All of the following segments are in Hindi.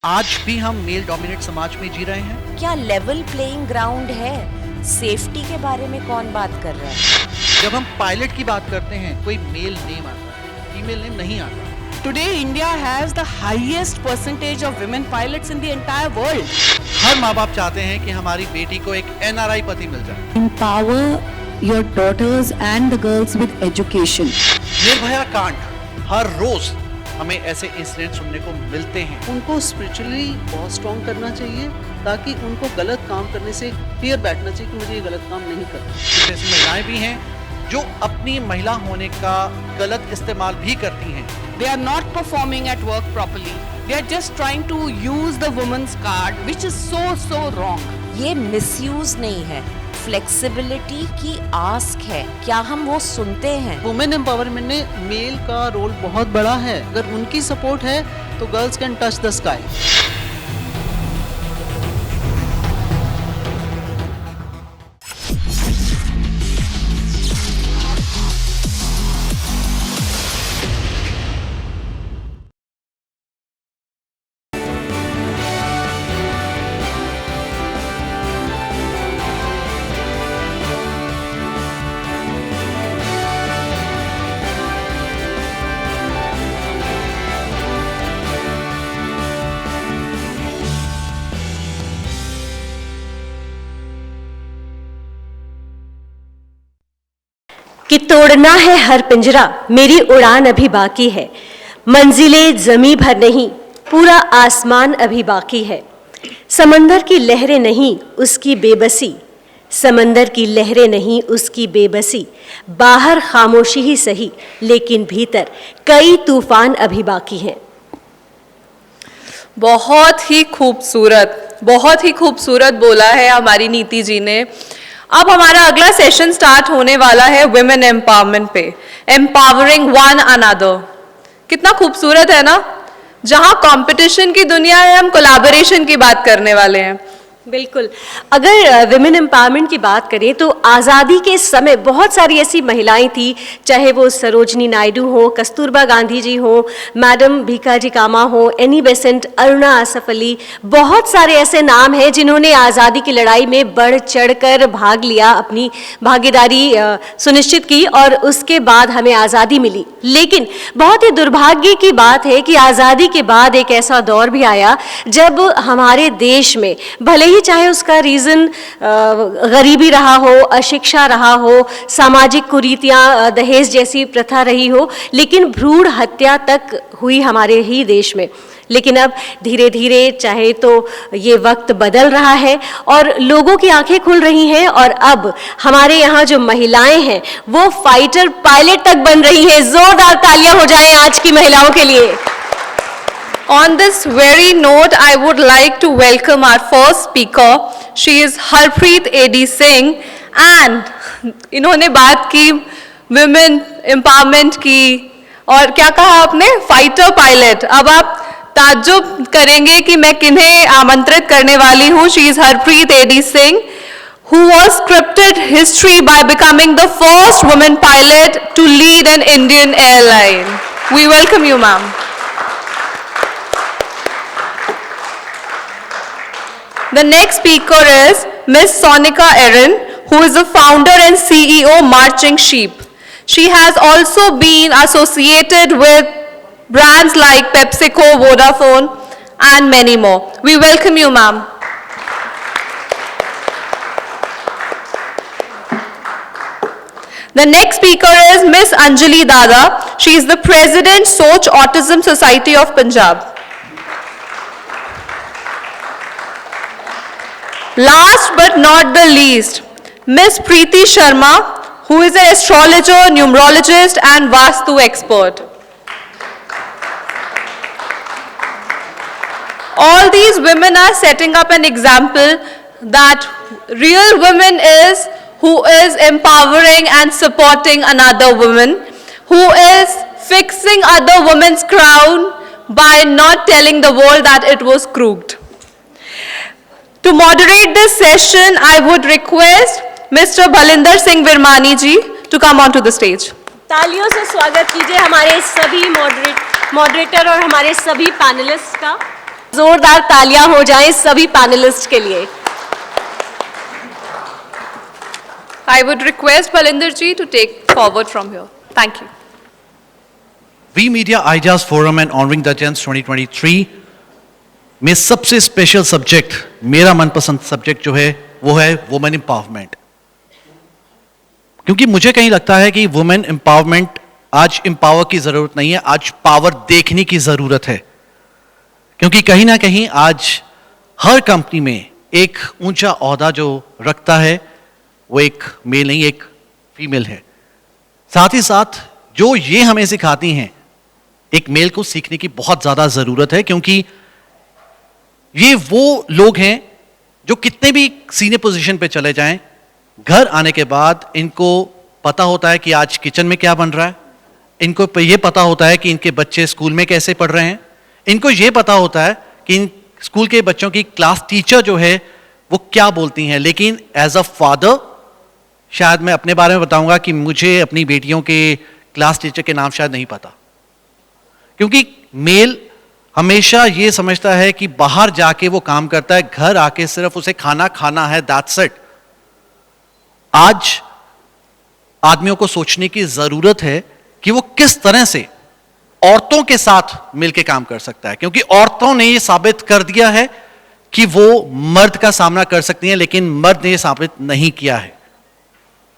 आज भी हम मेल डोमिनेट समाज में जी रहे हैं। क्या लेवल प्लेइंग ग्राउंड है? सेफ्टी के बारे में कौन बात कर रहा है? जब हम पायलट की बात करते हैं कोई मेल नेम आता है, फीमेल नेम नहीं आता। Today, India has the highest percentage of women pilots in the entire world. हर माँ बाप चाहते हैं कि हमारी बेटी को एक NRI पति मिल जाए। Empower your daughters and the girls with education. Nirbhaya कांड, हर रोज हमें ऐसे इंसिडेंट सुनने को मिलते हैं। उनको स्पिरिचुअली बहुत स्ट्रॉन्ग करना चाहिए ताकि उनको गलत काम करने से फियर बैठना चाहिए कि मुझे ये गलत काम नहीं करना। कुछ ऐसी महिलाएं भी हैं जो अपनी महिला होने का गलत इस्तेमाल भी करती हैं। They are not performing at work properly. They are just trying to use the woman's card, which is so wrong. ये मिसयूज नहीं है, फ्लेक्सिबिलिटी की आस्क है। क्या हम वो सुनते हैं? वुमेन एम्पावरमेंट में मेल का रोल बहुत बड़ा है। अगर उनकी सपोर्ट है तो girls can touch the sky. कि तोड़ना है हर पिंजरा, मेरी उड़ान अभी बाकी है। मंजिलें ज़मीं भर नहीं, पूरा आसमान अभी बाकी है। समंदर की लहरें नहीं, उसकी बेबसी। समंदर की लहरें नहीं, उसकी बेबसी। बाहर खामोशी ही सही, लेकिन भीतर कई तूफान अभी बाकी हैं। बहुत ही खूबसूरत बोला है हमारी नीति जी ने। अब हमारा अगला सेशन स्टार्ट होने वाला है वुमेन एम्पावरमेंट पे, एम्पावरिंग वन अनदर। कितना खूबसूरत है ना। जहां कंपटीशन की दुनिया है, हम कोलैबोरेशन की बात करने वाले हैं। बिल्कुल, अगर विमेन एम्पावरमेंट की बात करें तो आज़ादी के समय बहुत सारी ऐसी महिलाएं थी, चाहे वो सरोजनी नायडू हो, कस्तूरबा गांधी जी हो, मैडम भीखाजी कामा हो, एनी बेसेंट, अरुणा आसफ अली, बहुत सारे ऐसे नाम हैं जिन्होंने आज़ादी की लड़ाई में बढ़ चढ़कर भाग लिया, अपनी भागीदारी सुनिश्चित की और उसके बाद हमें आज़ादी मिली। लेकिन बहुत ही दुर्भाग्य की बात है कि आज़ादी के बाद एक ऐसा दौर भी आया जब हमारे देश में भले ही चाहे उसका रीज़न गरीबी रहा हो, अशिक्षा रहा हो, सामाजिक कुरीतियाँ, दहेज जैसी प्रथा रही हो, लेकिन भ्रूण हत्या तक हुई हमारे ही देश में। लेकिन अब धीरे धीरे चाहे तो ये वक्त बदल रहा है और लोगों की आंखें खुल रही हैं और अब हमारे यहाँ जो महिलाएं हैं वो फाइटर पायलट तक बन रही हैं। जोरदार तालियां हो जाएं आज की महिलाओं के लिए। On this very note, I would like to welcome our first speaker. She is Harpreet A.D. Singh and इन्होंने बात की women empowerment की और क्या कहा आपने, फाइटर पायलट। अब आप ताज्जुब करेंगे कि मैं किन्हें आमंत्रित करने वाली हूँ। She is Harpreet A.D. Singh, who was scripted history by becoming the first woman pilot to lead an Indian airline. We welcome you, ma'am. The next speaker is Ms. Sonika Erin, who is the founder and CEO Marching Sheep. She has also been associated with brands like PepsiCo, Vodafone, and many more. We welcome you, ma'am. The next speaker is Ms. Anjali Dada. She is the President, Soch Autism Society of Punjab. Last but not the least, Ms. Preeti Sharma, who is an astrologer, numerologist, and Vastu expert. All these women are setting up an example that real woman is who is empowering and supporting another woman, who is fixing other women's crown by not telling the world that it was crooked. To moderate this session, I would request Mr. Balinder Singh Virmani ji to come onto the stage. तालियों से स्वागत कीजिए हमारे सभी मॉडरेटर और हमारे सभी पैनलिस्ट का। जोरदार तालियां हो जाएं सभी पैनलिस्ट के लिए। I would request Balinder ji to take forward from here. Thank you. We media ideas forum and honouring the gents 2023 में सबसे स्पेशल सब्जेक्ट, मेरा मनपसंद सब्जेक्ट जो है वो है वुमेन एम्पावरमेंट। क्योंकि मुझे कहीं लगता है कि वुमेन एम्पावरमेंट आज एम्पावर की जरूरत नहीं है, आज पावर देखने की जरूरत है। क्योंकि कहीं ना कहीं आज हर कंपनी में एक ऊंचा ओहदा जो रखता है वो एक मेल नहीं, एक फीमेल है। साथ ही साथ जो ये हमें सिखाती हैं, एक मेल को सीखने की बहुत ज्यादा जरूरत है। क्योंकि ये वो लोग हैं जो कितने भी सीनियर पोजीशन पे चले जाएं, घर आने के बाद इनको पता होता है कि आज किचन में क्या बन रहा है, इनको ये पता होता है कि इनके बच्चे स्कूल में कैसे पढ़ रहे हैं, इनको ये पता होता है कि इन स्कूल के बच्चों की क्लास टीचर जो है वो क्या बोलती हैं। लेकिन एज अ फादर शायद मैं अपने बारे में बताऊंगा कि मुझे अपनी बेटियों के क्लास टीचर के नाम शायद नहीं पता। क्योंकि मेल हमेशा ये समझता है कि बाहर जाके वो काम करता है, घर आके सिर्फ उसे खाना खाना है, दैट्स इट। आज आदमियों को सोचने की जरूरत है कि वो किस तरह से औरतों के साथ मिलकर काम कर सकता है। क्योंकि औरतों ने ये साबित कर दिया है कि वो मर्द का सामना कर सकती हैं, लेकिन मर्द ने ये साबित नहीं किया है।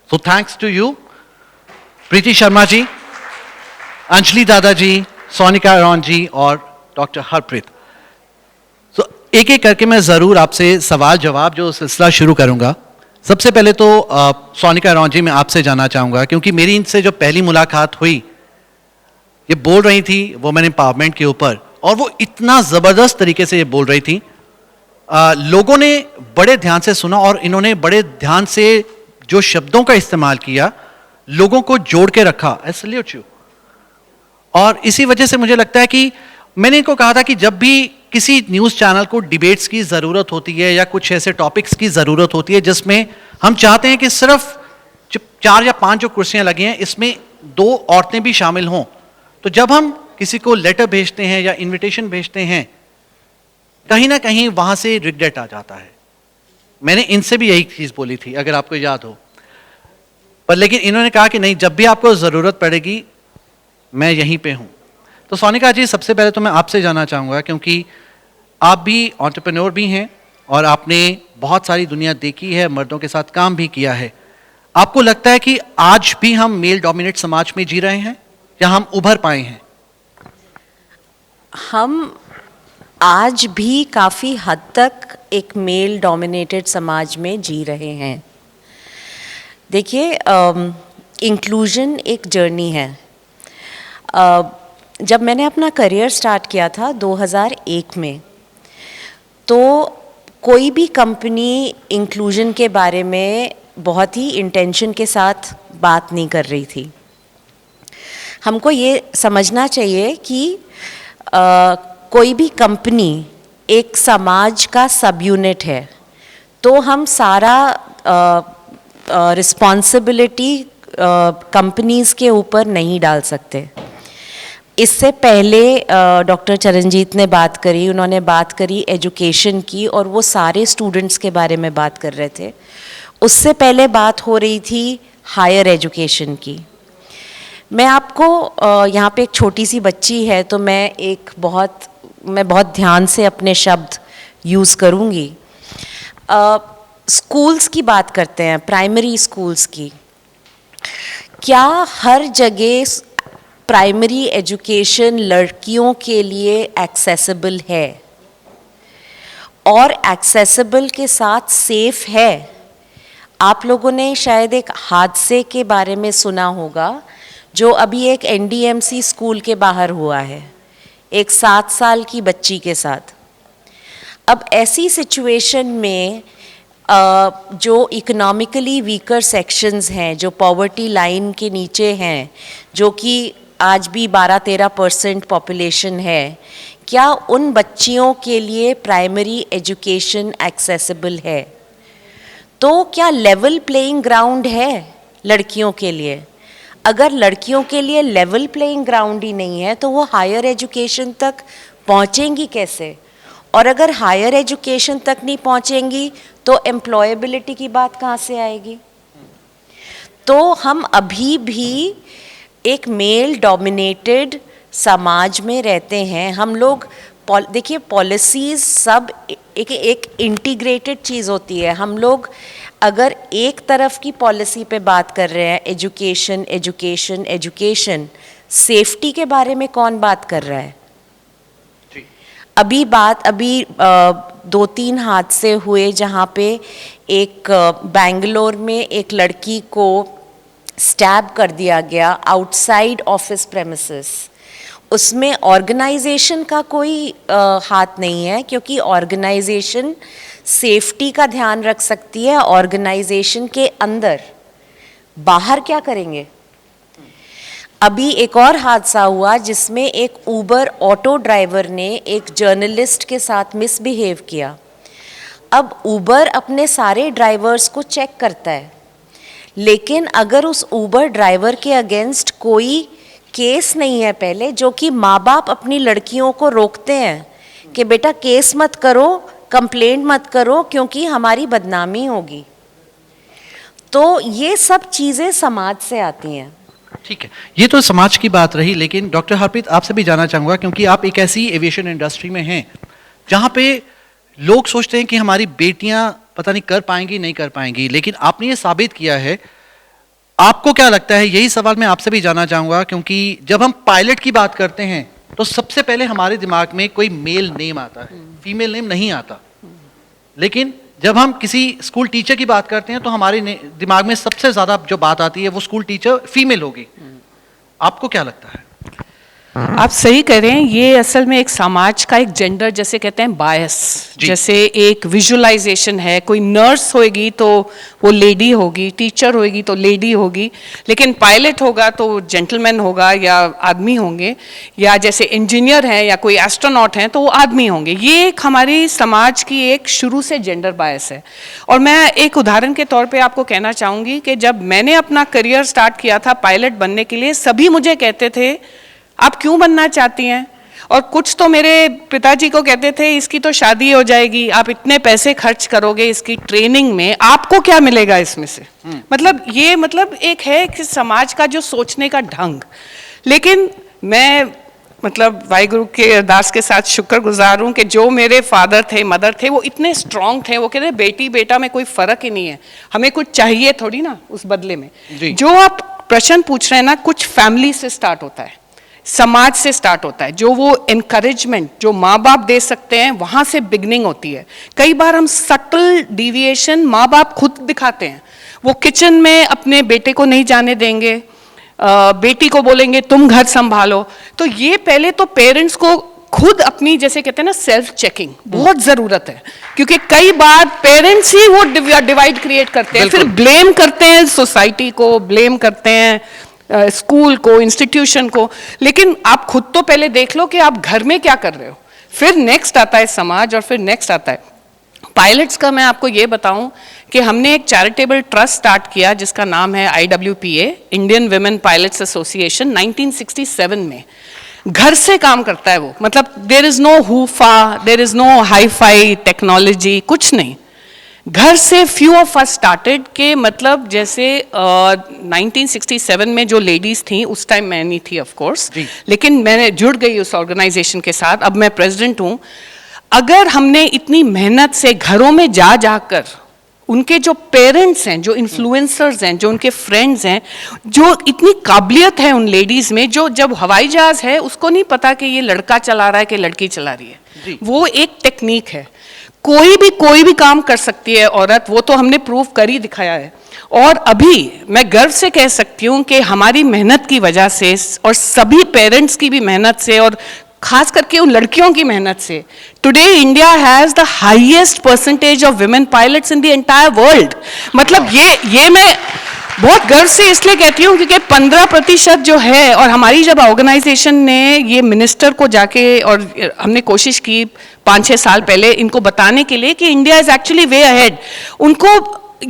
सो थैंक्स टू यू प्रीति शर्मा जी, अंजलि दादाजी, सोनिका रॉन जी और डॉक्टर हरप्रीत। सो एक एक करके मैं जरूर आपसे सवाल जवाब जो सिलसिला शुरू करूंगा। सबसे पहले तो सोनिका रॉन जी मैं आपसे जानना चाहूंगा, क्योंकि मेरी इनसे जो पहली मुलाकात हुई, ये बोल रही थी वुमेन एम्पावरमेंट के ऊपर, और वो इतना जबरदस्त तरीके से ये बोल रही थी। लोगों ने बड़े ध्यान से सुना और इन्होंने बड़े ध्यान से जो शब्दों का इस्तेमाल किया, लोगों को जोड़ के रखा। आई सैल्यूट यू। और इसी वजह से मुझे लगता है कि मैंने इनको कहा था कि जब भी किसी न्यूज़ चैनल को डिबेट्स की ज़रूरत होती है या कुछ ऐसे टॉपिक्स की ज़रूरत होती है जिसमें हम चाहते हैं कि सिर्फ 4 या 5 जो कुर्सियां लगी हैं इसमें 2 औरतें भी शामिल हों, तो जब हम किसी को लेटर भेजते हैं या इनविटेशन भेजते हैं, कहीं ना कहीं वहाँ से रिग्रेट आ जाता है। मैंने इनसे भी यही चीज़ बोली थी, अगर आपको याद हो। पर लेकिन इन्होंने कहा कि नहीं, जब भी आपको ज़रूरत पड़ेगी मैं यहीं पे हूँ। तो सोनिका जी, सबसे पहले तो मैं आपसे जानना चाहूँगा, क्योंकि आप भी एंटरप्रेन्योर भी हैं और आपने बहुत सारी दुनिया देखी है, मर्दों के साथ काम भी किया है। आपको लगता है कि आज भी हम मेल डोमिनेट समाज में जी रहे हैं या हम उभर पाए हैं? हम आज भी काफ़ी हद तक एक मेल डोमिनेटेड समाज में जी रहे हैं। देखिए, इंक्लूजन एक जर्नी है। जब मैंने अपना करियर स्टार्ट किया था 2001 में, तो कोई भी कंपनी इंक्लूजन के बारे में बहुत ही इंटेंशन के साथ बात नहीं कर रही थी। हमको ये समझना चाहिए कि कोई भी कंपनी एक समाज का सब यूनिट है, तो हम सारा रिस्पॉन्सिबिलिटी कंपनीज़ के ऊपर नहीं डाल सकते। इससे पहले डॉक्टर चरणजीत ने बात करी, उन्होंने बात करी एजुकेशन की, और वो सारे स्टूडेंट्स के बारे में बात कर रहे थे। उससे पहले बात हो रही थी हायर एजुकेशन की। मैं आपको यहाँ पे एक छोटी सी बच्ची है, तो मैं बहुत ध्यान से अपने शब्द यूज़ करूँगी। स्कूल्स की बात करते हैं, प्राइमरी स्कूल्स की। क्या हर जगह प्राइमरी एजुकेशन लड़कियों के लिए एक्सेसिबल है और एक्सेसिबल के साथ सेफ है? आप लोगों ने शायद एक हादसे के बारे में सुना होगा जो अभी एक NDMC स्कूल के बाहर हुआ है, एक 7 साल की बच्ची के साथ। अब ऐसी सिचुएशन में जो इकोनॉमिकली वीकर सेक्शंस हैं, जो पॉवर्टी लाइन के नीचे हैं, जो कि आज भी 12-13% पॉपुलेशन है, क्या उन बच्चियों के लिए प्राइमरी एजुकेशन एक्सेसिबल है? तो क्या लेवल प्लेइंग ग्राउंड है लड़कियों के लिए? अगर लड़कियों के लिए लेवल प्लेइंग ग्राउंड ही नहीं है, तो वो हायर एजुकेशन तक पहुँचेंगी कैसे? और अगर हायर एजुकेशन तक नहीं पहुंचेंगी तो एम्प्लॉयबिलिटी की बात कहाँ से आएगी? तो हम अभी भी एक मेल डोमिनेटेड समाज में रहते हैं। हम लोग देखिए, पॉलिसीज़ सब एक इंटीग्रेटेड चीज़ होती है। हम लोग अगर एक तरफ की पॉलिसी पे बात कर रहे हैं, एजुकेशन एजुकेशन एजुकेशन, सेफ्टी के बारे में कौन बात कर रहा है? अभी 2-3 हादसे हुए जहाँ पे एक बेंगलोर में एक लड़की को स्टैब कर दिया गया आउटसाइड ऑफिस प्रेमिसेस। उसमें ऑर्गेनाइजेशन का कोई हाथ नहीं है, क्योंकि ऑर्गेनाइजेशन सेफ्टी का ध्यान रख सकती है ऑर्गेनाइजेशन के अंदर, बाहर क्या करेंगे? अभी एक और हादसा हुआ जिसमें एक ऊबर ऑटो ड्राइवर ने एक जर्नलिस्ट के साथ मिसबिहेव किया। अब ऊबर अपने सारे ड्राइवर्स को चेक करता है, लेकिन अगर उस ऊबर ड्राइवर के अगेंस्ट कोई केस नहीं है पहले, जो कि माँ बाप अपनी लड़कियों को रोकते हैं कि बेटा केस मत करो, कंप्लेंट मत करो, क्योंकि हमारी बदनामी होगी। तो ये सब चीज़ें समाज से आती हैं। ठीक है, ये तो समाज की बात रही, लेकिन डॉक्टर हरप्रीत आपसे भी जानना चाहूँगा, क्योंकि आप एक ऐसी एविएशन इंडस्ट्री में हैं जहाँ पे लोग सोचते हैं कि हमारी बेटियाँ पता नहीं कर पाएंगी नहीं कर पाएंगी, लेकिन आपने ये साबित किया है। आपको क्या लगता है, यही सवाल मैं आपसे भी जानना चाहूँगा, क्योंकि जब हम पायलट की बात करते हैं तो सबसे पहले हमारे दिमाग में कोई मेल नेम आता है, फीमेल नेम नहीं आता। लेकिन जब हम किसी स्कूल टीचर की बात करते हैं तो हमारे दिमाग में सबसे ज़्यादा जो बात आती है वो स्कूल टीचर फीमेल होगी। आपको क्या लगता है? आप सही कह रहे हैं, ये असल में एक समाज का एक जेंडर, जैसे कहते हैं बायस, जैसे एक विजुअलाइजेशन है। कोई नर्स होगी तो वो लेडी होगी, टीचर होगी तो लेडी होगी, लेकिन पायलट होगा तो जेंटलमैन होगा या आदमी होंगे, या जैसे इंजीनियर हैं या कोई एस्ट्रोनॉट हैं तो वो आदमी होंगे। ये एक हमारी समाज की एक शुरू से जेंडर बायस है। और मैं एक उदाहरण के तौर पे आपको कहना चाहूँगी कि जब मैंने अपना करियर स्टार्ट किया था पायलट बनने के लिए, सभी मुझे कहते थे आप क्यों बनना चाहती हैं? और कुछ तो मेरे पिताजी को कहते थे इसकी तो शादी हो जाएगी, आप इतने पैसे खर्च करोगे इसकी ट्रेनिंग में, आपको क्या मिलेगा इसमें से? मतलब ये एक है कि समाज का जो सोचने का ढंग। लेकिन मैं वाहिगुरु के अरदास के साथ शुक्रगुजार हूँ कि जो मेरे फादर थे, मदर थे, वो इतने स्ट्रांग थे। वो कहते बेटी बेटा में कोई फर्क ही नहीं है, हमें कुछ चाहिए थोड़ी ना उस बदले में। जो आप प्रश्न पूछ रहे हैं ना, कुछ फैमिली से स्टार्ट होता है, समाज से स्टार्ट होता है। जो वो एनकरेजमेंट जो माँ बाप दे सकते हैं, वहाँ से बिगनिंग होती है। कई बार हम सटल डिविएशन माँ बाप खुद दिखाते हैं। वो किचन में अपने बेटे को नहीं जाने देंगे, बेटी को बोलेंगे तुम घर संभालो। तो ये पहले तो पेरेंट्स को खुद अपनी, जैसे कहते हैं ना, सेल्फ चेकिंग बहुत ज़रूरत है, क्योंकि कई बार पेरेंट्स ही वो डिवाइड क्रिएट करते हैं, फिर ब्लेम करते हैं सोसाइटी को, ब्लेम करते हैं स्कूल को, इंस्टीट्यूशन को। लेकिन आप खुद तो पहले देख लो कि आप घर में क्या कर रहे हो, फिर नेक्स्ट आता है समाज और फिर नेक्स्ट आता है पायलट्स का। मैं आपको ये बताऊं कि हमने एक चैरिटेबल ट्रस्ट स्टार्ट किया जिसका नाम है IWPA, Indian women pilots association, 1967 में। घर से काम करता है वो, there is no hoopla, there is no hi fi technology, कुछ नहीं। घर से फ्यू ऑफ अस स्टार्टेड के जैसे 1967 में जो लेडीज थी, उस टाइम मैं नहीं थी ऑफ कोर्स, लेकिन मैंने जुड़ गई उस ऑर्गेनाइजेशन के साथ। अब मैं प्रेसिडेंट हूँ। अगर हमने इतनी मेहनत से घरों में जा जाकर उनके जो पेरेंट्स हैं, जो इन्फ्लुएंसर्स हैं, जो उनके फ्रेंड्स हैं, जो इतनी काबिलियत है उन लेडीज़ में, जो जब हवाई जहाज़ है उसको नहीं पता कि ये लड़का चला रहा है कि लड़की चला रही है, वो एक टेक्निक है। कोई भी काम कर सकती है औरत, वो तो हमने प्रूव कर ही दिखाया है। और अभी मैं गर्व से कह सकती हूँ कि हमारी मेहनत की वजह से और सभी पेरेंट्स की भी मेहनत से और खास करके उन लड़कियों की मेहनत से, today India has the highest percentage of women pilots in the entire world. ये मैं बहुत गर्व से इसलिए कहती हूँ क्योंकि 15% जो है, और हमारी जब ऑर्गेनाइजेशन ने ये मिनिस्टर को जाके, और हमने कोशिश की 5-6 साल पहले इनको बताने के लिए कि India is actually way ahead, उनको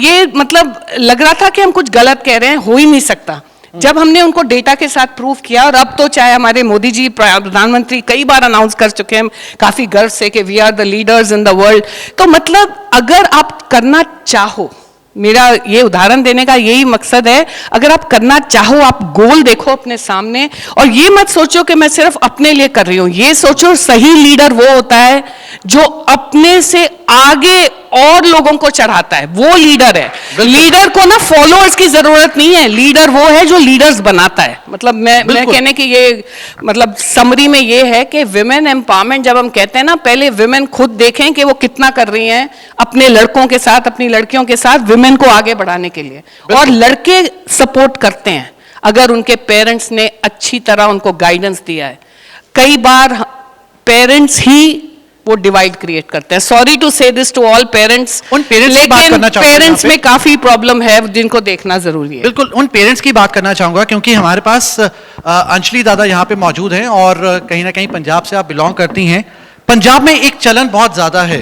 ये लग रहा था कि हम कुछ गलत कह रहे हैं, हो ही नहीं सकता। जब हमने उनको डेटा के साथ प्रूव किया, और अब तो चाहे हमारे मोदी जी प्रधानमंत्री कई बार अनाउंस कर चुके हैं काफी गर्व से कि we are the leaders in the world, तो मतलब अगर आप करना चाहो, मेरा ये उदाहरण देने का यही मकसद है, अगर आप करना चाहो, आप गोल देखो अपने सामने और ये मत सोचो कि मैं सिर्फ अपने लिए कर रही हूं, ये सोचो सही लीडर वो होता है जो अपने से आगे और लोगों को चढ़ाता है, वो लीडर है। लीडर को ना फॉलोअर्स की जरूरत नहीं है, लीडर वो है जो लीडर्स बनाता है। मतलब मैं कहने की ये मतलब समरी में ये है कि विमेन एम्पावरमेंट जब हम कहते हैं ना, पहले विमेन खुद देखें कि वो कितना कर रही हैं अपने लड़कों के साथ, अपनी लड़कियों के साथ विमेन को आगे बढ़ाने के लिए, और लड़के सपोर्ट करते हैं अगर उनके पेरेंट्स ने अच्छी तरह उनको गाइडेंस दिया है। कई बार पेरेंट्स ही वो डिवाइड क्रिएट करते हैं। सॉरी टू से दिस टू ऑल पेरेंट्स, उन पेरेंट्स की बात करना चाहूंगा, पेरेंट्स में काफी प्रॉब्लम है जिनको देखना जरूरी है। बिल्कुल उन पेरेंट्स की बात करना चाहूंगा, क्योंकि हमारे पास अंजलि दादा यहाँ पे मौजूद हैं और कहीं ना कहीं पंजाब से आप बिलोंग करती हैं। पंजाब में एक चलन बहुत ज्यादा है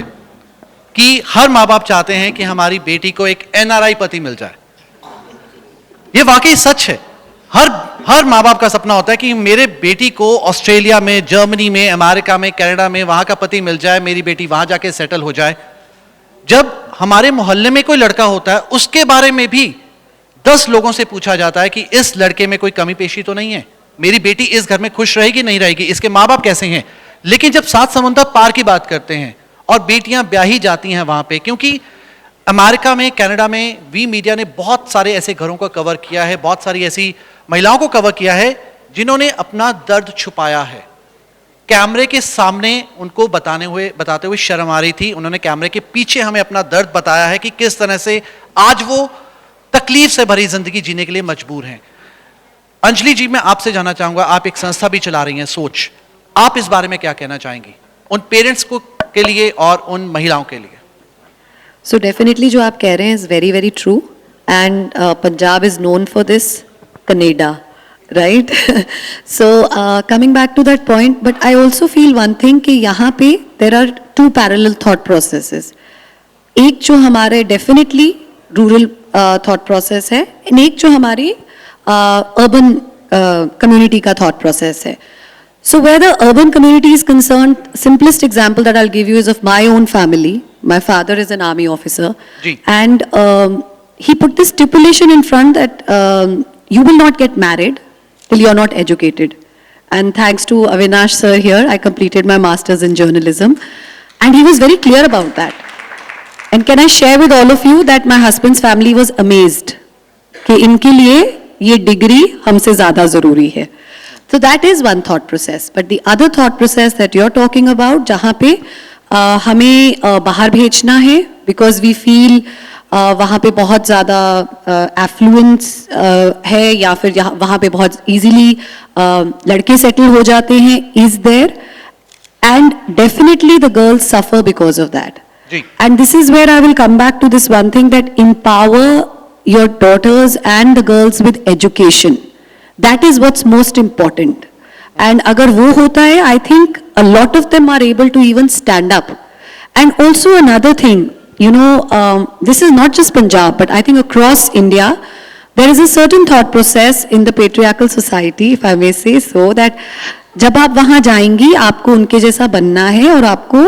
कि हर माँ बाप चाहते हैं कि हमारी बेटी को एक NRI पति मिल जाए। ये वाकई सच है, हर माँ बाप का सपना होता है कि मेरे बेटी को ऑस्ट्रेलिया में, जर्मनी में, अमेरिका में, कनाडा में वहां का पति मिल जाए, मेरी बेटी वहां जाके सेटल हो जाए। जब हमारे मोहल्ले में कोई लड़का होता है, उसके बारे में भी 10 लोगों से पूछा जाता है कि इस लड़के में कोई कमी पेशी तो नहीं है, मेरी बेटी इस घर में खुश रहेगी नहीं रहेगी, इसके माँ बाप कैसे हैं। लेकिन जब 7 समुंदर पार की बात करते हैं और बेटियां ब्याही जाती हैं वहां पे, क्योंकि अमेरिका में, कनाडा में वी मीडिया ने बहुत सारे ऐसे घरों को कवर किया है, बहुत सारी ऐसी महिलाओं को कवर किया है जिन्होंने अपना दर्द छुपाया है। कैमरे के सामने उनको बताते हुए शर्म आ रही थी, उन्होंने कैमरे के पीछे हमें अपना दर्द बताया है कि किस तरह से आज वो तकलीफ से भरी जिंदगी जीने के लिए मजबूर हैं। अंजलि जी, मैं आपसे जानना चाहूंगा, आप एक संस्था भी चला रही हैं सोच, आप इस बारे में क्या कहना चाहेंगी उन पेरेंट्स को के लिए और उन महिलाओं के लिए? So definitely जो आप कह रहे हैं is very very true and Punjab is known for this, Canada, right? So coming back to that point, but I also feel one thing कि यहाँ पे there are 2 parallel thought processes. एक जो हमारे definitely rural thought process है, and एक जो हमारी urban community का thought process है. So where the urban community is concerned, simplest example that I'll give you is of my own family. My father is an army officer, and he put this stipulation in front that you will not get married till you're not educated. And thanks to Avinash sir here, I completed my master's in journalism, and he was very clear about that. And can I share with all of you that my husband's family was amazed कि इनके लिए ये डिग्री हमसे ज़्यादा ज़रूरी है. So that is one thought process. But the other thought process that you're talking about, जहाँ पे हमें बाहर भेजना है because we feel वहाँ पे बहुत ज़्यादा affluence है, या फिर वहाँ पे बहुत easily लड़के settle हो जाते हैं, is there, and definitely the girls suffer because of that. And this is where I will come back to this one thing, that empower your daughters and the girls with education. That is what's most important. And अगर वो होता है, I think a lot of them are able to even stand up. And also another thing, you know, this is not just Punjab, but I think across India, there is a certain thought process in the patriarchal society, if I may say so, that जब आप वहाँ जाएंगी, आपको उनके जैसा बनना है और आपको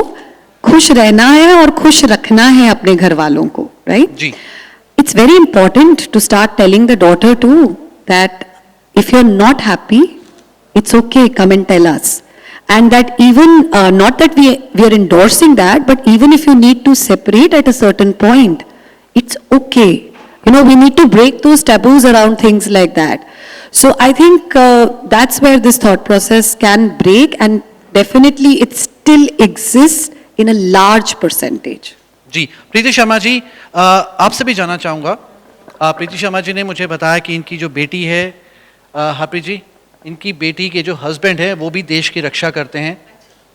खुश रहना है और खुश रखना है अपने घर वालों को, right? Ji. It's very important to start telling the daughter too that if you're not happy, it's okay, come and tell us. And that even, not that we are endorsing that, but even if you need to separate at a certain point, it's okay. You know, we need to break those taboos around things like that. So I think that's where this thought process can break, and definitely it still exists in a large percentage. जी, प्रीति शर्मा जी, आपसे भी जानना चाहूँगा। प्रीति शर्मा जी ने मुझे बताया कि इनकी जो बेटी है, हरप्रीत जी, इनकी बेटी के जो हस्बैंड है वो भी देश की रक्षा करते हैं,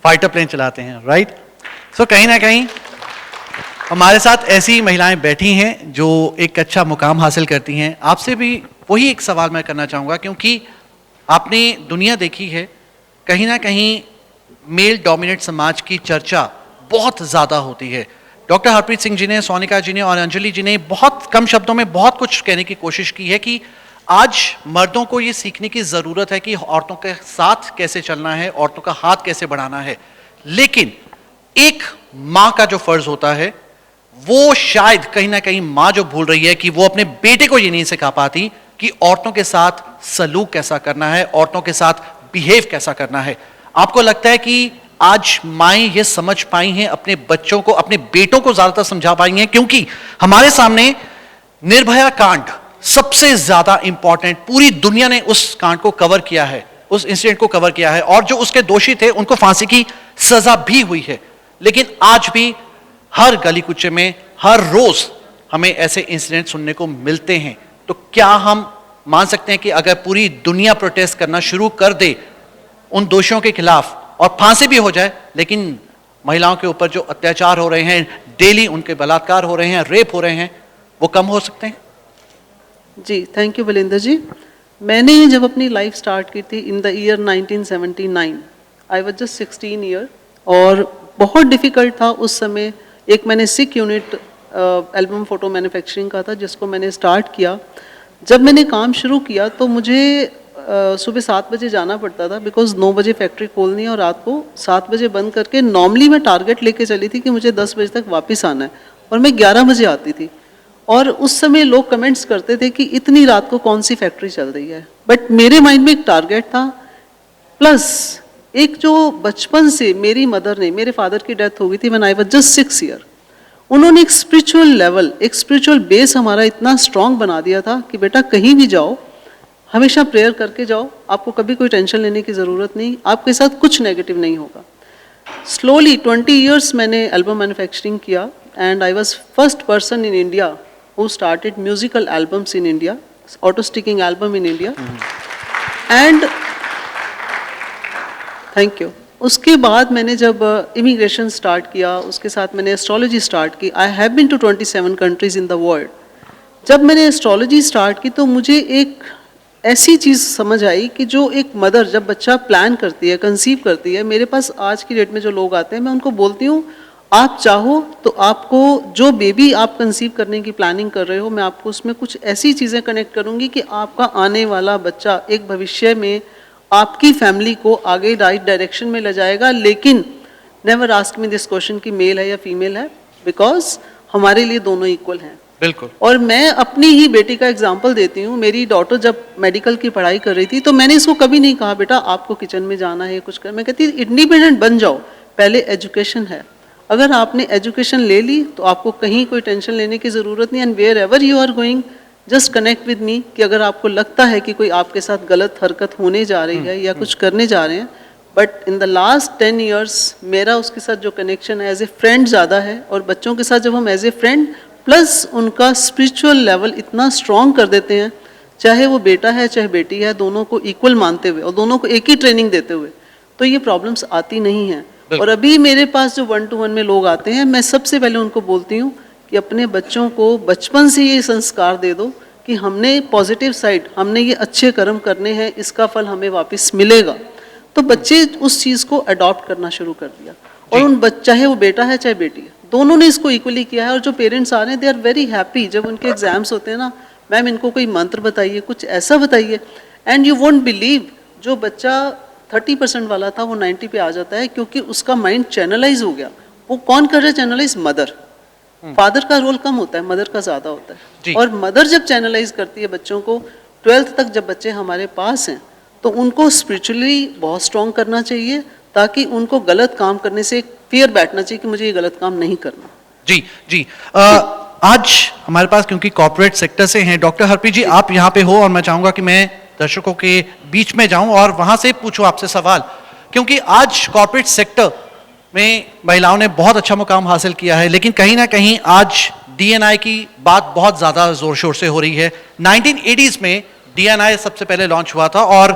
फाइटर प्लेन चलाते हैं, राइट? सो कहीं ना कहीं हमारे साथ ऐसी महिलाएं बैठी हैं जो एक अच्छा मुकाम हासिल करती हैं। आपसे भी वही एक सवाल मैं करना चाहूँगा, क्योंकि आपने दुनिया देखी है, कहीं ना कहीं मेल डोमिनेट समाज की चर्चा बहुत ज़्यादा होती है। डॉक्टर हरप्रीत सिंह जी ने, सोनिका जी ने और अंजलि जी ने बहुत कम शब्दों में बहुत कुछ कहने की कोशिश की है कि आज मर्दों को ये सीखने की जरूरत है कि औरतों के साथ कैसे चलना है, औरतों का हाथ कैसे बढ़ाना है, लेकिन एक मां का जो फर्ज होता है वो शायद कहीं ना कहीं मां जो भूल रही है कि वो अपने बेटे को ये नहीं सिखा पाती कि औरतों के साथ सलूक कैसा करना है, औरतों के साथ बिहेव कैसा करना है। आपको लगता है कि आज माएं ये समझ पाई हैं, अपने बच्चों को, अपने बेटों को ज्यादातर समझा पाई हैं? क्योंकि हमारे सामने निर्भया कांड सबसे ज्यादा इंपॉर्टेंट, पूरी दुनिया ने उस कांड को कवर किया है, उस इंसिडेंट को कवर किया है, और जो उसके दोषी थे उनको फांसी की सजा भी हुई है। लेकिन आज भी हर गली कुचे में हर रोज हमें ऐसे इंसिडेंट सुनने को मिलते हैं। तो क्या हम मान सकते हैं कि अगर पूरी दुनिया प्रोटेस्ट करना शुरू कर दे उन दोषियों के खिलाफ और फांसी भी हो जाए, लेकिन महिलाओं के ऊपर जो अत्याचार हो रहे हैं, डेली उनके बलात्कार हो रहे हैं, रेप हो रहे हैं, वो कम हो सकते हैं? जी, थैंक यू बलिंदर जी। मैंने जब अपनी लाइफ स्टार्ट की थी in the year 1979, I was just 16 year, और बहुत डिफ़िकल्ट था उस समय। एक मैंने सिक यूनिट एल्बम फ़ोटो मैन्युफैक्चरिंग का था जिसको मैंने स्टार्ट किया। जब मैंने काम शुरू किया तो मुझे सुबह 7 बजे जाना पड़ता था, बिकॉज 9 बजे फैक्ट्री खोलनी है और रात को 7 बजे बंद करके, नॉर्मली मैं टारगेट लेके चली थी कि मुझे 10 बजे तक वापस आना है, और मैं 11 बजे आती थी। और उस समय लोग कमेंट्स करते थे कि इतनी रात को कौन सी फैक्ट्री चल रही है, बट मेरे माइंड में एक टारगेट था, प्लस एक जो बचपन से मेरी मदर ने, मेरे फादर की डेथ हो गई थी when I was just 6 year, उन्होंने एक स्पिरिचुअल लेवल, एक स्पिरिचुअल बेस हमारा इतना स्ट्रांग बना दिया था कि बेटा कहीं भी जाओ हमेशा प्रेयर करके जाओ, आपको कभी कोई टेंशन लेने की ज़रूरत नहीं, आपके साथ कुछ नेगेटिव नहीं होगा। स्लोली 20 ईयर्स मैंने एल्बम मैन्युफैक्चरिंग किया, and I was first person in India who started musical albums in India, auto sticking album in India, and thank you। उसके बाद मैंने जब इमिग्रेशन स्टार्ट किया, उसके साथ मैंने एस्ट्रोलॉजी स्टार्ट की। I have been to 27 countries in the world. जब मैंने एस्ट्रोलॉजी स्टार्ट की तो मुझे एक ऐसी चीज़ समझ आई कि जो एक मदर जब बच्चा प्लान करती है, कंसीव करती है, मेरे पास आज की डेट में जो लोग आते हैं, मैं उनको बोलती हूँ आप चाहो तो आपको जो बेबी आप कंसीव करने की प्लानिंग कर रहे हो, मैं आपको उसमें कुछ ऐसी चीज़ें कनेक्ट करूँगी कि आपका आने वाला बच्चा एक भविष्य में आपकी फैमिली को आगे राइट डायरेक्शन में ले जाएगा। लेकिन never ask me this question कि मेल है या फीमेल है, बिकॉज हमारे लिए दोनों इक्वल हैं। बिल्कुल। और मैं अपनी ही बेटी का एग्जाम्पल देती हूँ। मेरी डॉटर जब मेडिकल की पढ़ाई कर रही थी तो मैंने इसको कभी नहीं कहा बेटा आपको किचन में जाना है कुछ कर, मैं कहती इंडिपेंडेंट बन जाओ, पहले एजुकेशन है। अगर आपने एजुकेशन ले ली तो आपको कहीं कोई टेंशन लेने की ज़रूरत नहीं। And wherever you are going just connect with me कि अगर आपको लगता है कि कोई आपके साथ गलत हरकत होने जा रही है या कुछ करने जा रहे हैं, but in the last 10 years मेरा उसके साथ जो कनेक्शन है एज ए फ्रेंड ज़्यादा है। और बच्चों के साथ जब हम एज ए फ्रेंड प्लस उनका स्पिरिचुअल लेवल इतना स्ट्रॉन्ग कर देते हैं, चाहे वो बेटा है चाहे बेटी है, दोनों को इक्वल मानते हुए और दोनों को एक ही ट्रेनिंग देते हुए, तो ये प्रॉब्लम्स आती नहीं हैं। और अभी मेरे पास जो 1-to-1 में लोग आते हैं, मैं सबसे पहले उनको बोलती हूँ कि अपने बच्चों को बचपन से ये संस्कार दे दो कि हमने पॉजिटिव साइड, हमने ये अच्छे कर्म करने हैं, इसका फल हमें वापस मिलेगा। तो बच्चे उस चीज़ को अडॉप्ट करना शुरू कर दिया। और उन चाहे वो बेटा है चाहे बेटी है, दोनों ने इसको इक्वली किया है। और जो पेरेंट्स आ रहे हैं दे आर वेरी हैप्पी। जब उनके एग्जाम्स होते हैं ना, मैम इनको कोई मंत्र बताइए, कुछ ऐसा बताइए, एंड यू वोंट बिलीव, जो बच्चा 30% वाला था वो 90 पे आ जाता है, क्योंकि उसका माइंड चैनलाइज हो गया। वो कौन कर रहा है चैनलाइज? मदर। फादर का रोल कम होता है, मदर का ज़्यादा होता है। और मदर जब चैनलाइज करती है बच्चों को, 12th तक जब बच्चे हमारे पास हैं तो उनको स्पिरिचुअली बहुत स्ट्रॉन्ग करना चाहिए, ताकि उनको गलत काम करने से फियर बैठना चाहिए कि मुझे ये गलत काम नहीं करना। जी जी। आज हमारे पास क्योंकि कॉर्पोरेट सेक्टर से हैं डॉक्टर हरप्रीत जी, आप यहाँ पे हो और मैं चाहूँगा कि मैं दर्शकों के बीच में जाऊं और वहां से पूछूं आपसे सवाल, क्योंकि आज कॉर्पोरेट सेक्टर में महिलाओं ने बहुत अच्छा मुकाम हासिल किया है, लेकिन कहीं ना कहीं आज डीएनआई की बात बहुत ज़्यादा ज़ोर शोर से हो रही है। 1980s में डीएनआई सबसे पहले लॉन्च हुआ था और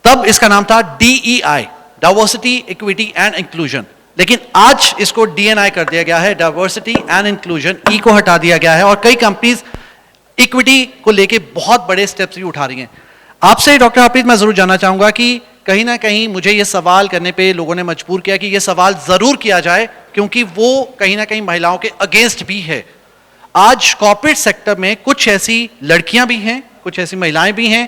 तब इसका नाम था DEI, diversity, equity and inclusion. लेकिन आज इसको डीएनआई कर दिया गया है, डाइवर्सिटी एंड इंक्लूजन, ई को हटा दिया गया है, और कई कंपनीज इक्विटी को लेके बहुत बड़े स्टेप्स भी उठा रही हैं। आपसे डॉक्टर हरप्रीत मैं जरूर जानना चाहूंगा कि कहीं ना कहीं मुझे ये सवाल करने पे लोगों ने मजबूर किया कि ये सवाल जरूर किया जाए, क्योंकि वो कहीं ना कहीं महिलाओं के अगेंस्ट भी है। आज कॉर्पोरेट सेक्टर में कुछ ऐसी लड़कियां भी हैं कुछ ऐसी महिलाएं भी हैं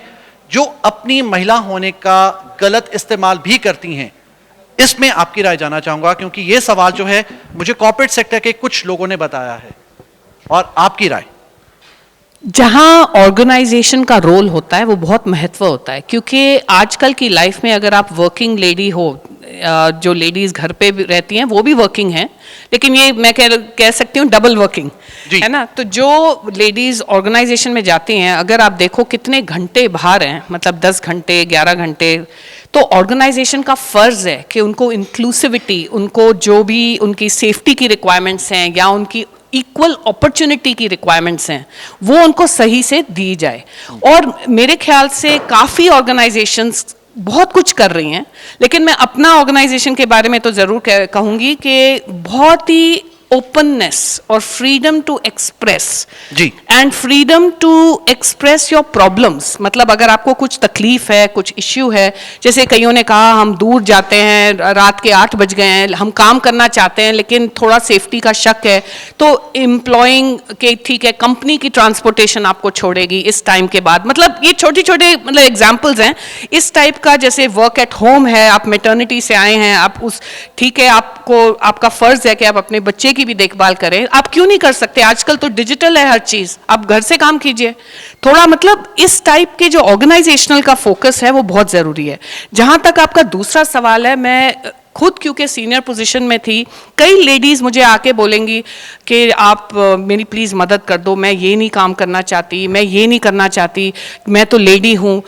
जो अपनी महिला होने का गलत इस्तेमाल भी करती हैं। इसमें आपकी राय जानना चाहूंगा, क्योंकि यह सवाल जो है मुझे कॉर्पोरेट सेक्टर के कुछ लोगों ने बताया है, और आपकी राय। जहाँ ऑर्गेनाइजेशन का रोल होता है वो बहुत महत्व होता है, क्योंकि आजकल की लाइफ में अगर आप वर्किंग लेडी हो, जो लेडीज घर पे भी रहती हैं वो भी वर्किंग हैं, लेकिन ये मैं कह सकती हूँ डबल वर्किंग है ना। तो जो लेडीज ऑर्गेनाइजेशन में जाती हैं, अगर आप देखो कितने घंटे बाहर हैं, मतलब 10 घंटे 11 घंटे, तो ऑर्गेनाइजेशन का फर्ज है कि उनको इंक्लूसिविटी, उनको जो भी उनकी सेफ्टी की रिक्वायरमेंट्स हैं या उनकी इक्वल अपॉर्चुनिटी की रिक्वायरमेंट्स हैं वो उनको सही से दी जाए। और मेरे ख्याल से काफ़ी ऑर्गेनाइजेशंस बहुत कुछ कर रही हैं, लेकिन मैं अपना ऑर्गेनाइजेशन के बारे में तो ज़रूर कहूँगी कि बहुत ही ओपननेस और फ्रीडम टू एक्सप्रेस जी, and freedom to express your problems. मतलब अगर आपको कुछ तकलीफ है, कुछ इश्यू है, जैसे कईयों ने कहा हम दूर जाते हैं, रात के 8 बज गए हैं, हम काम करना चाहते हैं लेकिन थोड़ा सेफ्टी का शक है, तो एम्प्लॉइंग के ठीक है कंपनी की ट्रांसपोर्टेशन आपको छोड़ेगी इस टाइम के बाद। मतलब ये छोटे छोटे मतलब एग्जाम्पल्स हैं इस टाइप का। जैसे वर्क एट होम है, आप मेटर्निटी से आए हैं, आप उस ठीक है आपको आपका फर्ज है कि आप अपने बच्चे की भी देखभाल करें, आप क्यों नहीं कर सकते? आजकल तो डिजिटल है हर चीज, आप घर से काम कीजिए थोड़ा। मतलब इस टाइप के जो ऑर्गेनाइजेशनल का फोकस है वो बहुत जरूरी है। जहां तक आपका दूसरा सवाल है, मैं खुद क्योंकि सीनियर पोजीशन में थी, कई लेडीज मुझे आके बोलेंगी कि आप मेरी प्लीज मदद कर दो, मैं ये नहीं काम करना चाहती, मैं ये नहीं करना चाहती, मैं तो लेडी हूं।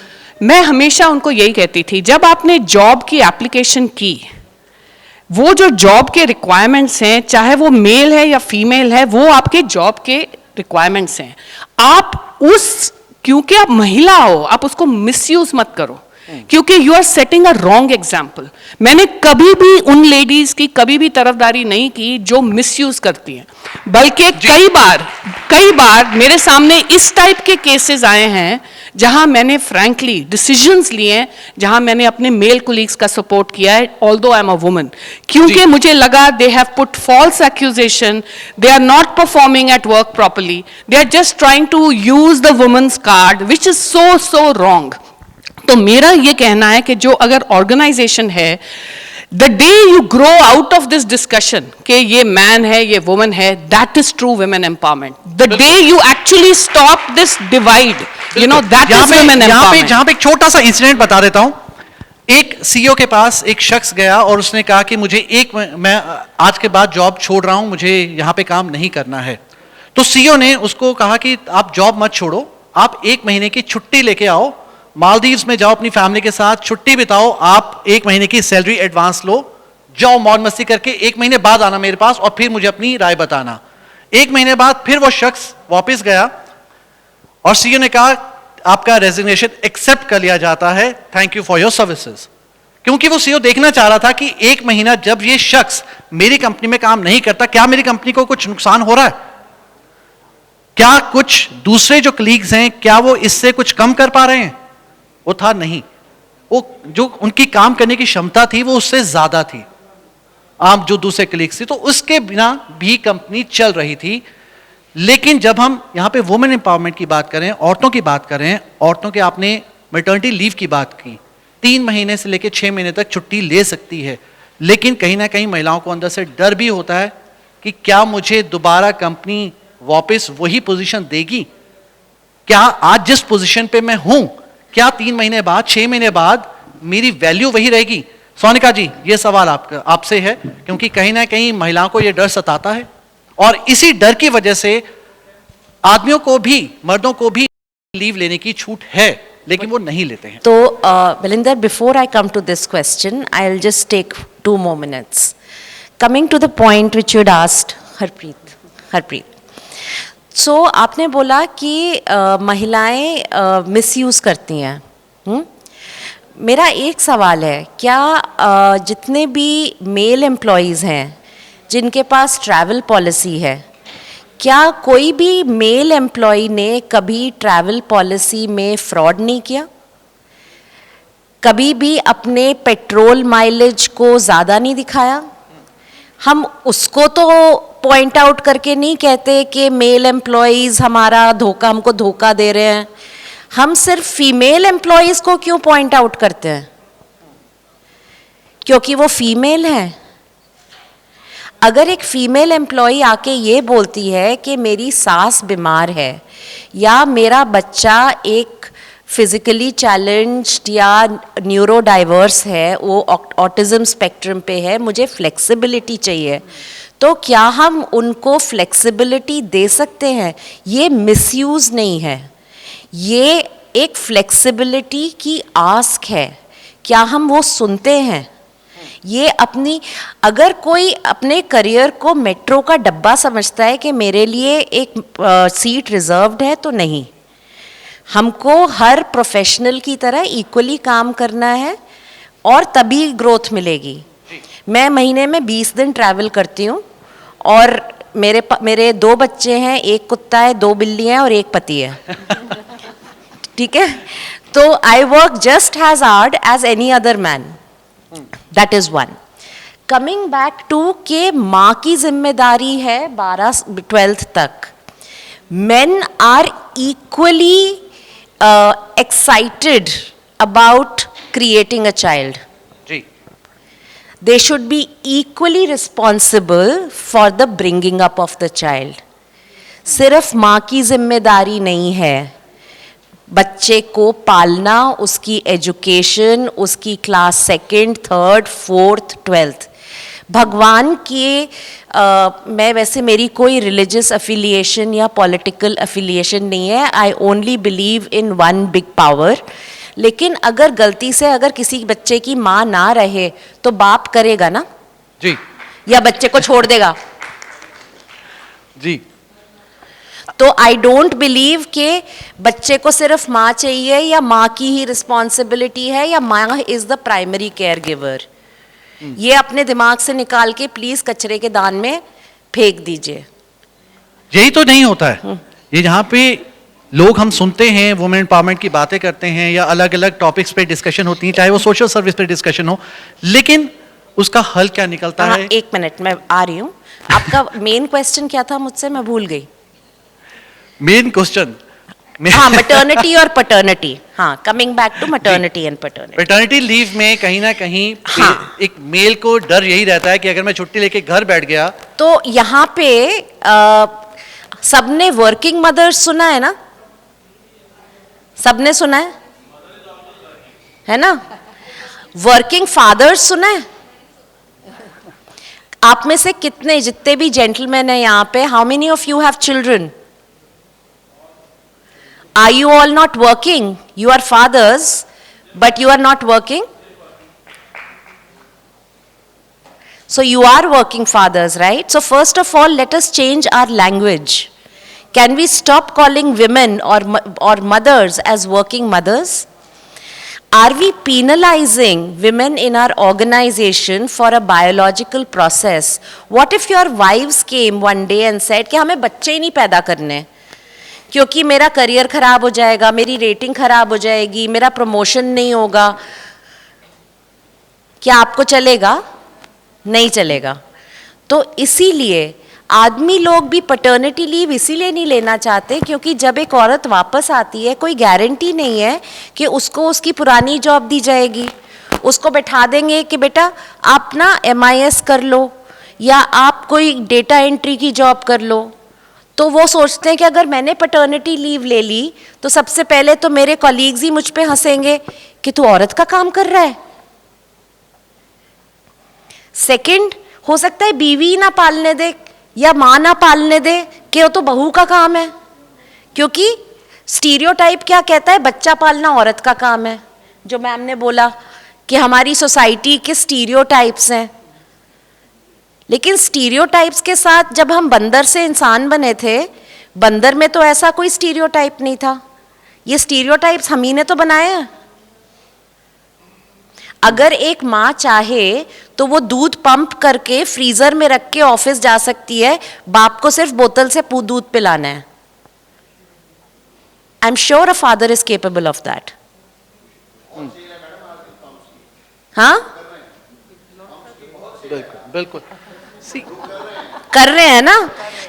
मैं हमेशा उनको यही कहती थी, जब आपने जॉब की एप्लीकेशन की, वो जो जॉब के रिक्वायरमेंट्स हैं, चाहे वो मेल है या फीमेल है, वो आपके जॉब के रिक्वायरमेंट्स हैं। आप उस क्योंकि आप महिला हो, आप उसको मिसयूज मत करो, क्योंकि you are setting a wrong example. मैंने कभी भी उन लेडीज की कभी भी तरफदारी नहीं की जो मिसयूज करती हैं, बल्कि कई बार मेरे सामने इस टाइप के केसेस आए हैं जहां मैंने फ्रैंकली डिसीजंस लिए, जहां मैंने अपने मेल कोलीग्स का सपोर्ट किया है, although I am a woman, क्योंकि मुझे लगा they have put false accusation, they are not performing at work properly, they are just trying to use the women's card which is so wrong. तो मेरा ये कहना है कि जो अगर ऑर्गेनाइजेशन है, the day you grow out of this discussion कि ये मैन है ये वुमन है, that is true women empowerment. The day you actually stop this divide, you know, that is women empowerment. जहां पे एक छोटा सा इंसिडेंट बता देता हूं। एक सीईओ के पास एक शख्स गया और उसने कहा कि मैं आज के बाद जॉब छोड़ रहा हूं, मुझे यहां पे काम नहीं करना है। तो सीईओ ने उसको कहा कि आप जॉब मत छोड़ो, आप 1 महीने की छुट्टी लेके आओ, मालदीव्स में जाओ, अपनी फैमिली के साथ छुट्टी बिताओ, आप 1 महीने की सैलरी एडवांस लो, जाओ मौज मस्ती करके 1 महीने बाद आना मेरे पास और फिर मुझे अपनी राय बताना। 1 महीने बाद फिर वो शख्स वापस गया और सीईओ ने कहा आपका रेजिग्नेशन एक्सेप्ट कर लिया जाता है, thank you for your services. क्योंकि वो सीईओ देखना चाह रहा था कि 1 महीना जब ये शख्स मेरी कंपनी में काम नहीं करता, क्या मेरी कंपनी को कुछ नुकसान हो रहा है, क्या कुछ दूसरे जो कलीग्स हैं क्या वो इससे कुछ कम कर पा रहे हैं? वो था नहीं, वो जो उनकी काम करने की क्षमता थी वो उससे ज्यादा थी आम जो दूसरे कलीग्स थी, तो उसके बिना भी कंपनी चल रही थी। लेकिन जब हम यहां पे वुमेन एम्पावरमेंट की बात करें, औरतों की बात करें, औरतों के आपने मैटरनिटी लीव की बात की, 3 महीने से लेकर 6 महीने तक छुट्टी ले सकती है, लेकिन कहीं ना कहीं महिलाओं को अंदर से डर भी होता है कि क्या मुझे दोबारा कंपनी वापस वही पोजीशन देगी, क्या आज जिस पोजीशन पे मैं हूं क्या 3 महीने बाद 6 महीने बाद मेरी वैल्यू वही रहेगी? सोनिका जी, ये सवाल आपसे है, क्योंकि कहीं ना कहीं महिलाओं को यह डर सताता है और इसी डर की वजह से आदमियों को भी, मर्दों को भी लीव लेने की छूट है, लेकिन वो नहीं लेते हैं। तो Balinder, before I come to this question, I'll just take 2 more minutes. Coming to the point which you had asked, Harpreet. So आपने बोला कि महिलाएं मिसयूज करती हैं। मेरा एक सवाल है, क्या जितने भी मेल एम्प्लॉयज़ हैं जिनके पास ट्रैवल पॉलिसी है, क्या कोई भी मेल एम्प्लॉय ने कभी ट्रैवल पॉलिसी में फ्रॉड नहीं किया? कभी भी अपने पेट्रोल माइलेज को ज़्यादा नहीं दिखाया? हम उसको तो पॉइंट आउट करके नहीं कहते कि मेल एम्प्लॉयज़ हमको धोखा दे रहे हैं। हम सिर्फ फीमेल एम्प्लॉयज को क्यों पॉइंट आउट करते हैं? क्योंकि वो फीमेल है। अगर एक फीमेल एम्प्लॉय आके ये बोलती है कि मेरी सास बीमार है या मेरा बच्चा एक फिजिकली चैलेंज्ड या न्यूरो डाइवर्स है, वो ऑटिज्म स्पेक्ट्रम पे है, मुझे फ्लेक्सिबिलिटी चाहिए, तो क्या हम उनको फ्लेक्सिबिलिटी दे सकते हैं? ये मिसयूज नहीं है, ये एक फ्लेक्सिबिलिटी की आस्क है। क्या हम वो सुनते हैं? ये अपनी, अगर कोई अपने करियर को मेट्रो का डब्बा समझता है कि मेरे लिए एक सीट रिजर्व्ड है, तो नहीं, हमको हर प्रोफेशनल की तरह इक्वली काम करना है और तभी ग्रोथ मिलेगी। मैं महीने में 20 दिन ट्रैवल करती हूँ और मेरे 2 बच्चे हैं, एक कुत्ता है, 2 बिल्ली हैं और एक पति है। ठीक है, तो I work just as hard as any other man. That is one. Coming back to के माँ की जिम्मेदारी है 12th तक। Men are equally excited about creating a child. Ji, They should be equally responsible for the bringing up of the child. सिर्फ माँ की जिम्मेदारी नहीं है, बच्चे को पालना, उसकी एजुकेशन, उसकी class 2nd, 3rd, 4th, 12th। भगवान के मैं वैसे, मेरी कोई रिलीजियस अफिलिएशन या पॉलिटिकल अफिलिएशन नहीं है, I only believe in one big power. लेकिन अगर गलती से अगर किसी बच्चे की माँ ना रहे तो बाप करेगा ना जी, या बच्चे को छोड़ देगा? जी, तो आई डोंट बिलीव कि बच्चे को सिर्फ माँ चाहिए या माँ की ही रिस्पॉन्सिबिलिटी है या माँ is the primary care giver. ये अपने दिमाग से निकाल के प्लीज कचरे के दान में फेंक दीजिए। यही तो नहीं होता है। ये जहाँ पे लोग हम सुनते हैं, वुमेन एम्पावरमेंट की बातें करते हैं या अलग अलग टॉपिक्स पे डिस्कशन होती है, चाहे वो सोशल सर्विस पे डिस्कशन हो, लेकिन उसका हल क्या निकलता हाँ, है? 1 मिनट मैं आ रही हूँ। आपका मेन क्वेश्चन क्या था मुझसे, मैं भूल गई। मेन क्वेश्चन हाँ, मैटर्निटी और पैटर्निटी। हाँ, coming back to maternity and paternity. Paternity leave में कहीं ना कहीं हाँ। एक मेल को डर यही रहता है कि अगर मैं छुट्टी लेके घर बैठ गया तो यहाँ पे सबने वर्किंग मदर्स सुना है ना? सबने सुना है ना? वर्किंग फादर्स सुना है? आप में से कितने, जितने भी जेंटलमैन है यहाँ पे, how many of you have children? Are you all not working? You are fathers, but you are not working? So you are working fathers, right? So first of all, let us change our language. Can we stop calling women or mothers as working mothers? Are we penalizing women in our organization for a biological process? What if your wives came one day and said कि हमें बच्चे ही नहीं पैदा करने क्योंकि मेरा करियर खराब हो जाएगा, मेरी रेटिंग खराब हो जाएगी, मेरा प्रमोशन नहीं होगा? क्या आपको चलेगा? नहीं चलेगा। तो इसीलिए आदमी लोग भी पैटर्निटी लीव इसीलिए नहीं लेना चाहते क्योंकि जब एक औरत वापस आती है कोई गारंटी नहीं है कि उसको उसकी पुरानी जॉब दी जाएगी। उसको बैठा देंगे कि बेटा आप ना MIS कर लो या आप कोई डेटा एंट्री की जॉब कर लो। तो वो सोचते हैं कि अगर मैंने पैटर्निटी लीव ले ली तो सबसे पहले तो मेरे कॉलीग्स ही मुझ पे हंसेंगे कि तू औरत का काम कर रहा है। सेकंड, हो सकता है बीवी ना पालने दे या माँ ना पालने दे कि वो तो बहू का काम है, क्योंकि स्टीरियोटाइप क्या कहता है, बच्चा पालना औरत का काम है। जो मैम ने बोला कि हमारी सोसाइटी के स्टीरियोटाइप्स हैं, लेकिन स्टीरियोटाइप्स के साथ जब हम बंदर से इंसान बने थे, बंदर में तो ऐसा कोई स्टीरियोटाइप नहीं था। ये स्टीरियोटाइप्स हम ही ने तो बनाए हैं। अगर एक माँ चाहे तो वो दूध पंप करके फ्रीजर में रख के ऑफिस जा सकती है, बाप को सिर्फ बोतल से दूध पिलाना है। I am sure a father is capable of that. हाँ, बिल्कुल कर रहे हैं ना।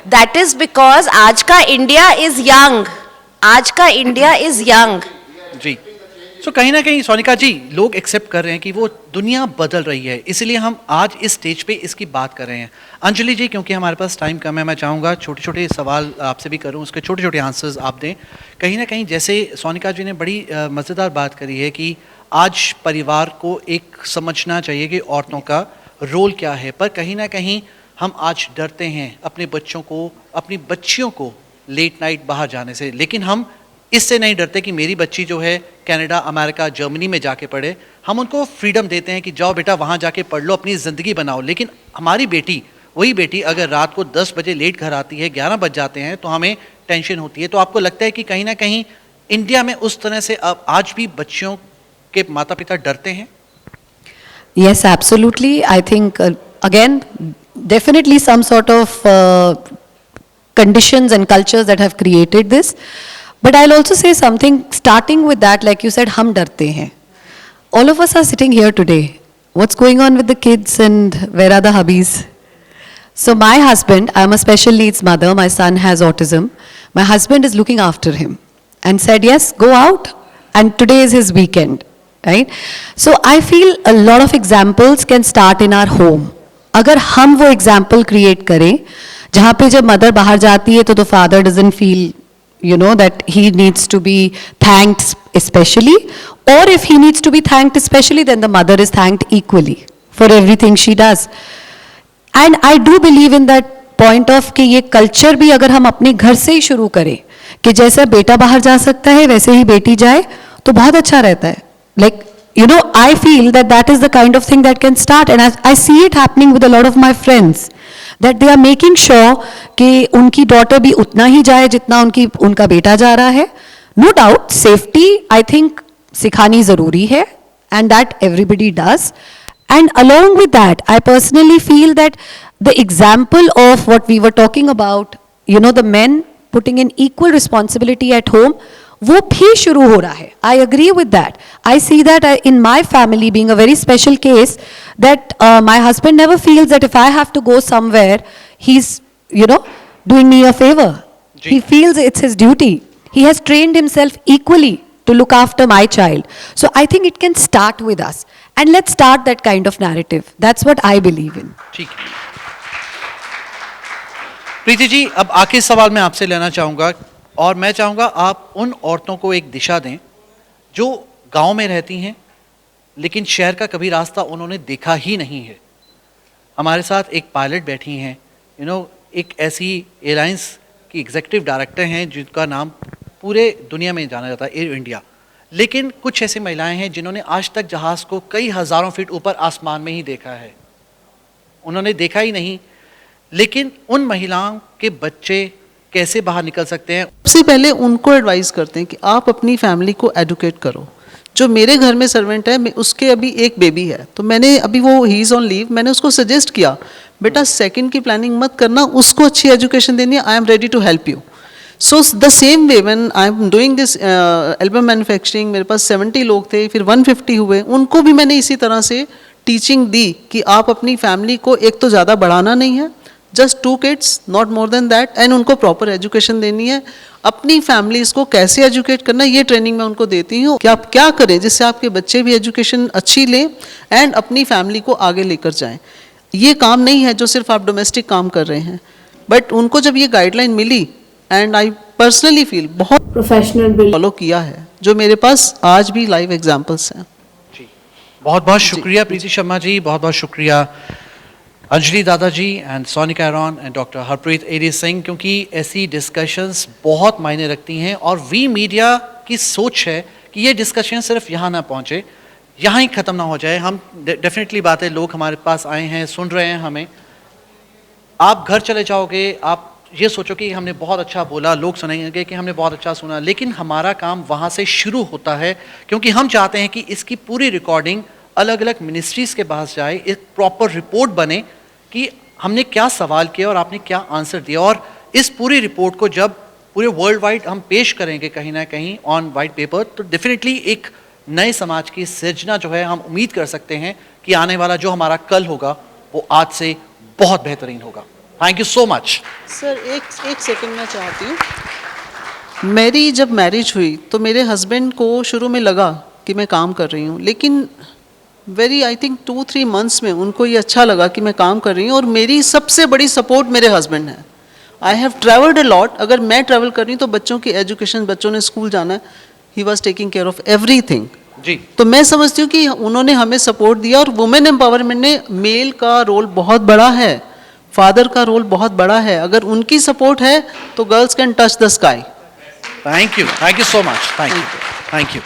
दैट इज बिकॉज आज का इंडिया इज यंग, आज का इंडिया इज यंग। जी। सो कहीं ना कहीं सोनिका जी, लोग एक्सेप्ट कर रहे हैं कि वो दुनिया बदल रही है, इसलिए हम आज इस स्टेज पे इसकी बात कर रहे हैं। अंजलि जी, क्योंकि हमारे पास टाइम कम है, मैं चाहूँगा छोटे छोटे सवाल आपसे भी करूँ, उसके छोटे छोटे आंसर्स आप दें। कहीं ना कहीं जैसे सोनिका जी ने बड़ी मज़ेदार बात करी है कि आज परिवार को एक समझना चाहिए कि औरतों का रोल क्या है, पर कहीं ना कहीं हम आज डरते हैं अपने बच्चों को, अपनी बच्चियों को लेट नाइट बाहर जाने से, लेकिन हम इससे नहीं डरते कि मेरी बच्ची जो है कनाडा, अमेरिका, जर्मनी में जाके पढ़े। हम उनको फ्रीडम देते हैं कि जाओ बेटा वहाँ जाके पढ़ लो, अपनी ज़िंदगी बनाओ। लेकिन हमारी बेटी, वही बेटी अगर रात को 10 बजे लेट घर आती है, 11 बज जाते हैं, तो हमें टेंशन होती है। तो आपको लगता है कि कहीं ना कहीं इंडिया में उस तरह से अब आज भी बच्चियों के माता पिता डरते हैं? Yes, absolutely. I think, again, definitely some sort of conditions and cultures that have created this. But I'll also say something, starting with that, like you said, hum darte hain. All of us are sitting here today. What's going on with the kids and where are the hubbies? So my husband, I'm a special needs mother, my son has autism. My husband is looking after him and said, yes, go out. And today is his weekend, right? So I feel a lot of examples can start in our home. अगर हम वो example create करें, जहाँ पे जब mother बाहर जाती है तो father doesn't feel, you know, that he needs to be thanked especially, or if he needs to be thanked especially, then the mother is thanked equally for everything she does. And I do believe in that point of कि ये culture भी अगर हम अपने घर से ही शुरू करें, कि जैसे बेटा बाहर जा सकता है वैसे ही बेटी जाए, तो बहुत अच्छा रहता है. Like, you know, I feel that that is the kind of thing that can start, and I see it happening with a lot of my friends, that they are making sure कि उनकी daughter भी उतना ही जाए जितना उनका बेटा जा रहा है. No doubt, safety I think सिखानी ज़रूरी है, and that everybody does. And along with that, I personally feel that the example of what we were talking about, you know, the men putting in equal responsibility at home, वो भी शुरू हो रहा है. I agree with that. I see that in my family being a very special case, that my husband never feels that if I have to go somewhere, he's, you know, doing me a favor. He feels it's his duty. He has trained himself equally to look after my child. So I think it can start with us. And let's start that kind of narrative. That's what I believe in. ठीक है प्रीति जी, अब आखिरी सवाल मैं आपसे लेना चाहूँगा, और मैं चाहूँगा आप उन औरतों को एक दिशा दें जो गांव में रहती हैं लेकिन शहर का कभी रास्ता उन्होंने देखा ही नहीं है. हमारे साथ एक पायलट बैठी हैं, यू नो, एक ऐसी एयरलाइंस की एग्जीक्यूटिव डायरेक्टर हैं जिनका नाम पूरे दुनिया में जाना जाता है, एयर इंडिया. लेकिन कुछ ऐसी महिलाएं हैं जिन्होंने आज तक जहाज़ को कई हज़ारों फीट ऊपर आसमान में ही देखा है, उन्होंने देखा ही नहीं. लेकिन उन महिलाओं के बच्चे कैसे बाहर निकल सकते हैं? सबसे पहले उनको एडवाइस करते हैं कि आप अपनी फैमिली को एडुकेट करो. जो मेरे घर में सर्वेंट है, उसके अभी एक बेबी है, तो मैंने अभी वो ही इज़ ऑन लीव, मैंने उसको सजेस्ट किया, बेटा सेकंड की प्लानिंग मत करना, उसको अच्छी एजुकेशन देनी है, I am ready to help you. So the same way when I am doing this album manufacturing, मेरे पास 70 लोग थे, फिर 150 हुए, उनको भी मैंने इसी तरह से टीचिंग दी कि आप अपनी फैमिली को एक तो ज़्यादा बढ़ाना नहीं है, just 2 kids, not more than that, and उनको प्रॉपर एजुकेशन देनी है. अपनी फैमिलीज़ को कैसे एजुकेट करना है, ये ट्रेनिंग मैं उनको देती हूँ कि आप क्या करें जिससे आपके बच्चे भी एजुकेशन अच्छी लें एंड अपनी फैमिली को आगे लेकर जाएं. ये काम नहीं है जो सिर्फ आप डोमेस्टिक काम कर रहे हैं, बट उनको जब ये गाइडलाइन मिली, एंड आई पर्सनली फील बहुत प्रोफेशनल फॉलो किया है, जो मेरे पास आज भी लाइव एग्जाम्पल्स हैं. जी, बहुत बहुत शुक्रिया प्रीति शर्मा जी, बहुत बहुत शुक्रिया Anjali Dada ji and Sonika Aaron and doctor Harpreet AD Singh, क्योंकि ऐसी डिस्कशंस बहुत मायने रखती हैं. और वी मीडिया की सोच है कि ये डिस्कशन सिर्फ यहाँ ना पहुँचे, यहाँ ही ख़त्म ना हो जाए. हम डेफिनेटली बात है, लोग हमारे पास आए हैं, सुन रहे हैं हमें. आप घर चले जाओगे, आप ये सोचो कि हमने बहुत अच्छा बोला, लोग सुनेंगे कि हमने बहुत अच्छा सुना, लेकिन हमारा काम वहाँ से शुरू होता है, क्योंकि हम चाहते हैं कि इसकी पूरी रिकॉर्डिंग अलग अलग मिनिस्ट्रीज़ के पास जाए, एक प्रॉपर रिपोर्ट बने कि हमने क्या सवाल किया और आपने क्या आंसर दिया. और इस पूरी रिपोर्ट को जब पूरे वर्ल्ड वाइड हम पेश करेंगे कहीं ना कहीं ऑन वाइट पेपर, तो डेफिनेटली एक नए समाज की सृजना जो है हम उम्मीद कर सकते हैं कि आने वाला जो हमारा कल होगा वो आज से बहुत बेहतरीन होगा. Thank you so much. Sir एक सेकंड मैं चाहती हूँ. मेरी जब मैरिज हुई तो मेरे हस्बैंड को शुरू में लगा कि मैं काम कर रही हूँ, लेकिन वेरी आई थिंक 2-3 मंथ्स में उनको ये अच्छा लगा कि मैं काम कर रही हूँ, और मेरी सबसे बड़ी सपोर्ट मेरे हस्बैंड है। I have travelled a lot, अगर मैं ट्रैवल कर रही हूँ तो बच्चों की एजुकेशन, बच्चों ने स्कूल जाना है, he was taking care of everything. जी। तो मैं समझती हूँ कि उन्होंने हमें सपोर्ट दिया, और वुमेन एम्पावरमेंट ने, मेल का रोल बहुत बड़ा है, फादर का रोल बहुत बड़ा है, अगर उनकी सपोर्ट है तो girls can touch the sky. Thank you so much, thank you.